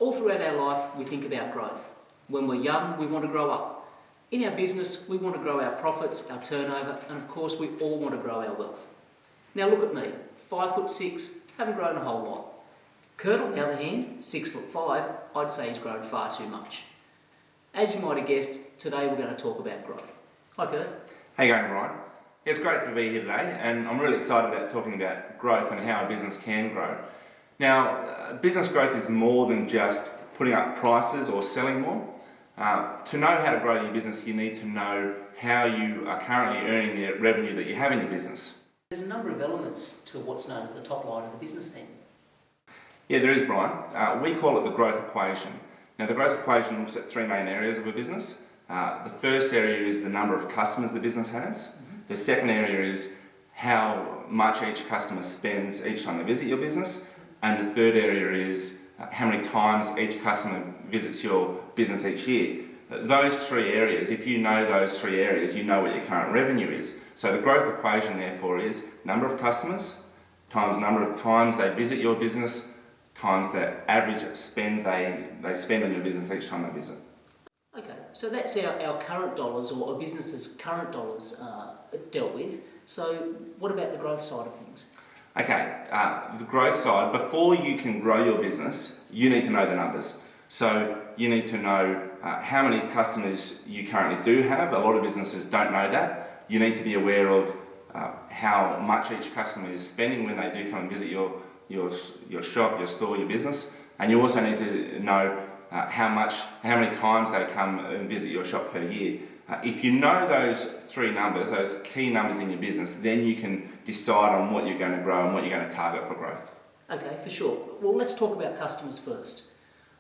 All throughout our life, we think about growth. When we're young, we want to grow up. In our business, we want to grow our profits, our turnover, and of course, we all want to grow our wealth. Now look at me, 5'6", haven't grown a whole lot. Kurt, on the other hand, 6'5", I'd say he's grown far too much. As you might have guessed, today we're going to talk about growth. Hi Kurt. How you going, Ryan? It's great to be here today, and I'm really excited about talking about growth and how a business can grow. Now, business growth is more than just putting up prices or selling more. To know how to grow your business, you need to know how you are currently earning the revenue that you have in your business. There's a number of elements to what's known as the top line of the business then. Yeah, there is, Brian. We call it the growth equation. Now, the growth equation looks at three main areas of a business. The first area is the number of customers the business has. The second area is how much each customer spends each time they visit your business. And the third area is how many times each customer visits your business each year. Those three areas, if you know those three areas, you know what your current revenue is. So the growth equation therefore is number of customers times number of times they visit your business times the average spend they spend on your business each time they visit. Okay, so that's our current dollars, or a business's current dollars dealt with. So what about the growth side of things? Okay, the growth side, before you can grow your business, you need to know the numbers. So you need to know how many customers you currently do have. A lot of businesses don't know that. You need to be aware of how much each customer is spending when they do come and visit your shop, your store, your business. And you also need to know how many times they come and visit your shop per year. If you know those three numbers, those key numbers in your business, then you can decide on what you're going to grow and what you're going to target for growth. Okay, for sure. Well, let's talk about customers first.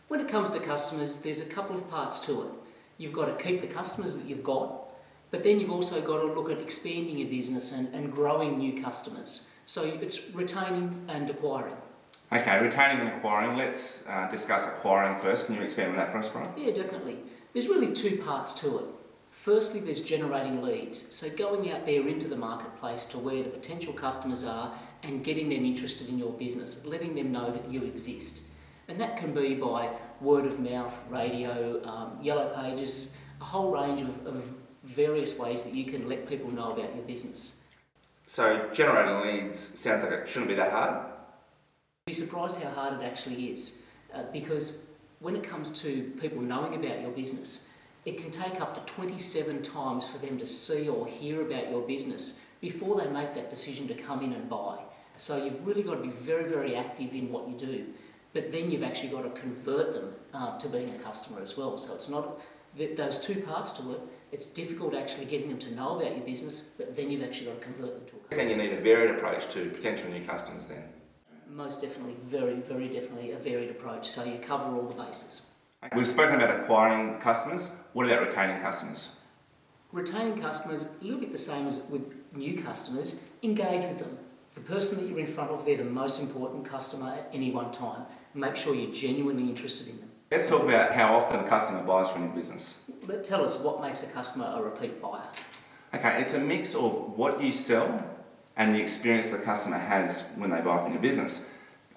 When it comes to customers, there's a couple of parts to it. You've got to keep the customers that you've got, but then you've also got to look at expanding your business and growing new customers. So it's retaining and acquiring. Okay, retaining and acquiring. Let's discuss acquiring first. Can you expand on that for us, Brian? Yeah, definitely. There's really two parts to it. Firstly, there's generating leads. So going out there into the marketplace to where the potential customers are and getting them interested in your business, letting them know that you exist. And that can be by word of mouth, radio, yellow pages, a whole range of various ways that you can let people know about your business. So generating leads sounds like it shouldn't be that hard. You'd be surprised how hard it actually is, because when it comes to people knowing about your business, it can take up to 27 times for them to see or hear about your business before they make that decision to come in and buy. So you've really got to be very, very active in what you do. But then you've actually got to convert them to being a customer as well. So it's not those two parts to it. It's difficult actually getting them to know about your business, but then you've actually got to convert them to a customer. Then you need a varied approach to potential new customers then. Most definitely, very, very definitely a varied approach. So you cover all the bases. We've spoken about acquiring customers. What about retaining customers? Retaining customers, a little bit the same as with new customers. Engage with them. The person that you're in front of, they're the most important customer at any one time. Make sure you're genuinely interested in them. Let's talk about how often a customer buys from your business. Tell us what makes a customer a repeat buyer. Okay, it's a mix of what you sell and the experience the customer has when they buy from your business.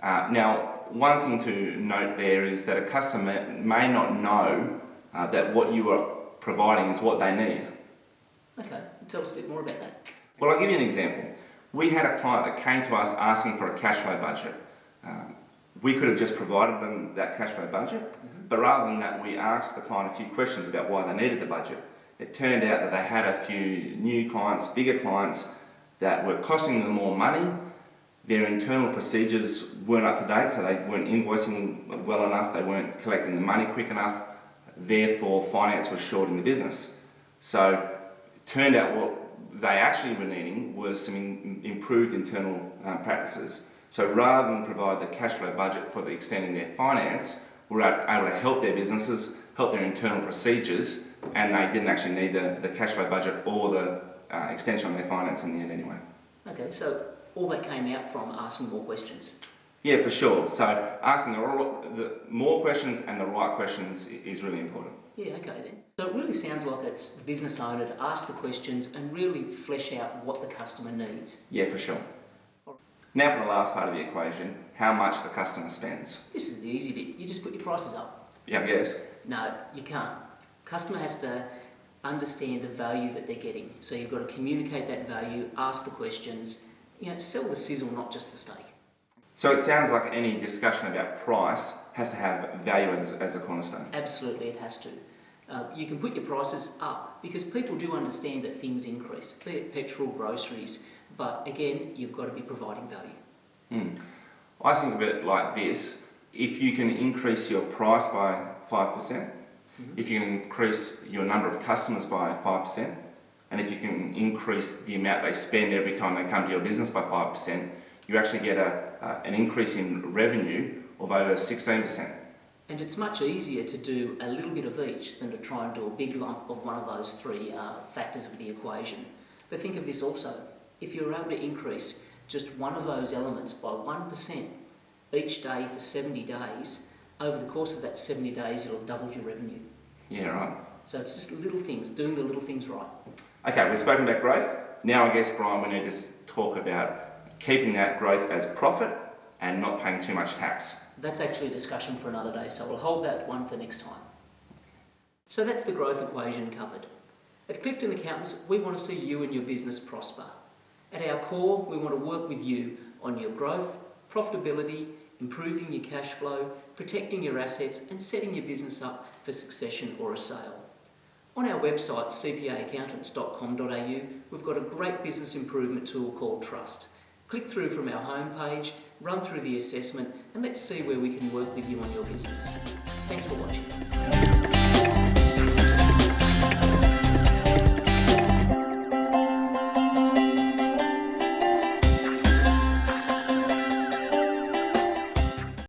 Now, one thing to note there is that a customer may not know that what you are providing is what they need. Okay, tell us a bit more about that. Well, I'll give you an example. We had a client that came to us asking for a cash flow budget. We could have just provided them that cash flow budget, but rather than that, we asked the client a few questions about why they needed the budget. It turned out that they had a few new clients, bigger clients, that were costing them more money. Their internal procedures weren't up to date, so they weren't invoicing well enough, they weren't collecting the money quick enough, therefore finance was short in the business. So it turned out what they actually were needing was some improved internal practices. So rather than provide the cash flow budget for extending their finance, we were able to help their businesses, help their internal procedures, and they didn't actually need the cash flow budget or the extension on their finance in the end anyway. Okay, so all that came out from asking more questions. Yeah, for sure. So asking the more questions and the right questions is really important. Yeah, okay then. So it really sounds like it's the business owner to ask the questions and really flesh out what the customer needs. Yeah, for sure. Now for the last part of the equation, how much the customer spends. This is the easy bit. You just put your prices up. Yeah, I guess. No, you can't. Customer has to understand the value that they're getting. So you've got to communicate that value, ask the questions, sell the sizzle, not just the steak. So it sounds like any discussion about price has to have value as a cornerstone. Absolutely, it has to. You can put your prices up because people do understand that things increase, be it petrol, groceries, but again, you've got to be providing value. I think of it like this: if you can increase your price by 5%, if you can increase your number of customers by 5%, and if you can increase the amount they spend every time they come to your business by 5%, you actually get an increase in revenue of over 16%. And it's much easier to do a little bit of each than to try and do a big lump of one of those three factors of the equation. But think of this also: if you're able to increase just one of those elements by 1% each day for 70 days, over the course of that 70 days you'll have doubled your revenue. Yeah, right. So it's just little things, doing the little things right. Okay, we've spoken about growth. Now I guess, Brian, we need to talk about keeping that growth as profit and not paying too much tax. That's actually a discussion for another day, so we'll hold that one for next time. So that's the growth equation covered. At Clifton Accountants, we want to see you and your business prosper. At our core, we want to work with you on your growth, profitability, improving your cash flow, protecting your assets, and setting your business up for succession or a sale. On our website, cpaaccountants.com.au, we've got a great business improvement tool called Trust. Click through from our homepage, run through the assessment, and let's see where we can work with you on your business. Thanks for watching.